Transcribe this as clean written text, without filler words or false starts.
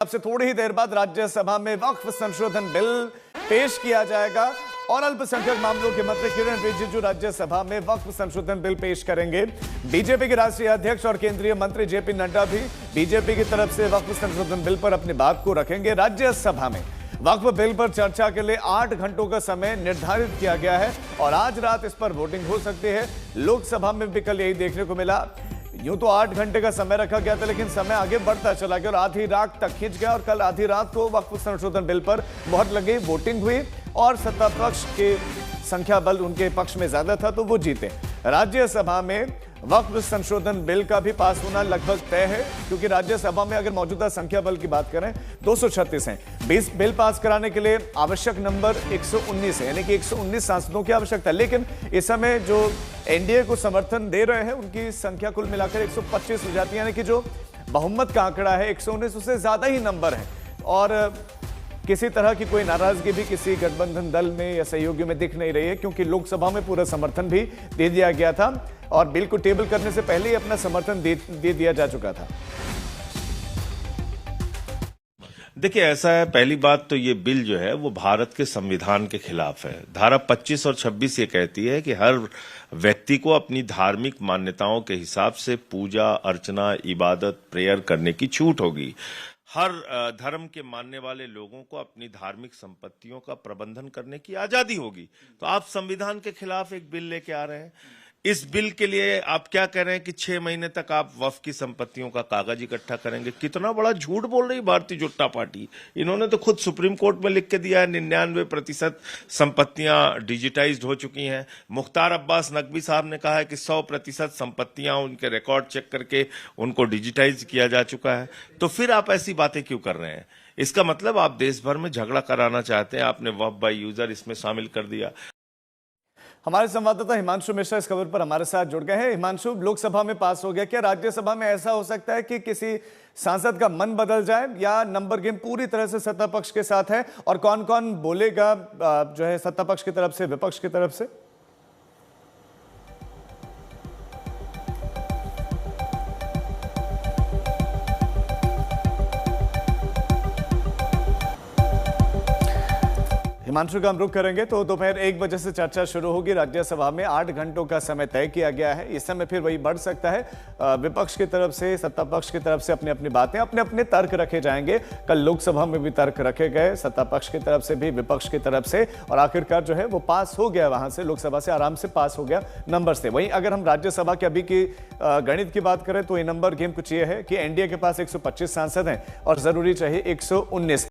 अब से थोड़ी ही देर बाद राज्यसभा में वक्फ संशोधन बिल पेश किया जाएगा और अल्पसंख्यक मामलों के मंत्री किरण रिजिजू राज्यसभा में वक्फ संशोधन बिल पेश करेंगे। बीजेपी के राष्ट्रीय अध्यक्ष और केंद्रीय मंत्री जेपी नड्डा भी बीजेपी की तरफ से वक्फ संशोधन बिल पर अपनी बात को रखेंगे। राज्यसभा में वक्फ बिल पर चर्चा के लिए 8 घंटों का समय निर्धारित किया गया है और आज रात इस पर वोटिंग हो सकती है। लोकसभा में भी कल यही देखने को मिला। यूं तो 8 घंटे का समय रखा गया था, लेकिन समय आगे बढ़ता चला गया और आधी रात तक खिंच गया और कल आधी रात को वक्फ संशोधन बिल पर मुहर लगी, वोटिंग हुई और सत्ता पक्ष के संख्या बल उनके पक्ष में ज्यादा था तो वो जीते। राज्यसभा में वक्फ संशोधन बिल का भी पास होना लगभग तय है, क्योंकि राज्यसभा में अगर मौजूदा संख्या बल की बात करें 236 हैं। बिल पास कराने के लिए आवश्यक नंबर 119 है, यानी कि 119 सांसदों की आवश्यकता है। लेकिन इस समय जो एनडीए को समर्थन दे रहे हैं उनकी संख्या कुल मिलाकर 125 हो जाती है, यानी कि जो बहुमत का आंकड़ा है 119 उससे ज्यादा ही नंबर है और किसी तरह की कोई नाराजगी भी किसी गठबंधन दल में या सहयोगियों में दिख नहीं रही है, क्योंकि लोकसभा में पूरा समर्थन भी दे दिया गया था और बिल को टेबल करने से पहले ही अपना समर्थन दे दिया जा चुका था। देखिए, ऐसा है, पहली बात तो ये बिल जो है वो भारत के संविधान के खिलाफ है। धारा 25 और 26 ये कहती है कि हर व्यक्ति को अपनी धार्मिक मान्यताओं के हिसाब से पूजा अर्चना इबादत प्रेयर करने की छूट होगी। हर धर्म के मानने वाले लोगों को अपनी धार्मिक संपत्तियों का प्रबंधन करने की आजादी होगी। तो आप संविधान के खिलाफ एक बिल लेके आ रहे हैं। इस बिल के लिए आप क्या कह रहे हैं कि 6 महीने तक आप वक्फ की संपत्तियों का कागज इकट्ठा करेंगे। कितना बड़ा झूठ बोल रही भारतीय जनता पार्टी। इन्होंने तो खुद सुप्रीम कोर्ट में लिख के दिया है 99% संपत्तियां डिजिटाइज्ड हो चुकी हैं। मुख्तार अब्बास नकवी साहब ने कहा है कि 100% संपत्तियां उनके रिकॉर्ड चेक करके उनको डिजिटाइज किया जा चुका है। तो फिर आप ऐसी बातें क्यों कर रहे हैं? इसका मतलब आप देश भर में झगड़ा कराना चाहते हैं। आपने वक्फ बाय यूजर इसमें शामिल कर दिया। हमारे संवाददाता हिमांशु मिश्रा इस खबर पर हमारे साथ जुड़ गए हैं। हिमांशु, लोकसभा में पास हो गया, क्या राज्यसभा में ऐसा हो सकता है कि किसी सांसद का मन बदल जाए या नंबर गेम पूरी तरह से सत्ता पक्ष के साथ है? और कौन कौन बोलेगा जो है सत्ता पक्ष की तरफ से, विपक्ष की तरफ से? हिमांशु का हम रुख करेंगे तो दोपहर 1 बजे से चर्चा शुरू होगी। राज्यसभा में 8 घंटों का समय तय किया गया है। इस समय फिर वही बढ़ सकता है। विपक्ष की तरफ से, सत्ता पक्ष की तरफ से अपनी अपनी बातें, अपने अपने तर्क रखे जाएंगे। कल लोकसभा में भी तर्क रखे गए, सत्ता पक्ष की तरफ से भी, विपक्ष की तरफ से, और आखिरकार जो है वो पास हो गया। वहां से लोकसभा से आराम से पास हो गया नंबर से। वहीं अगर हम राज्यसभा के अभी की गणित की बात करें तो ये नंबर गेम कुछ ये है कि एनडीए के पास 125 सांसद हैं और जरूरी चाहिए 119।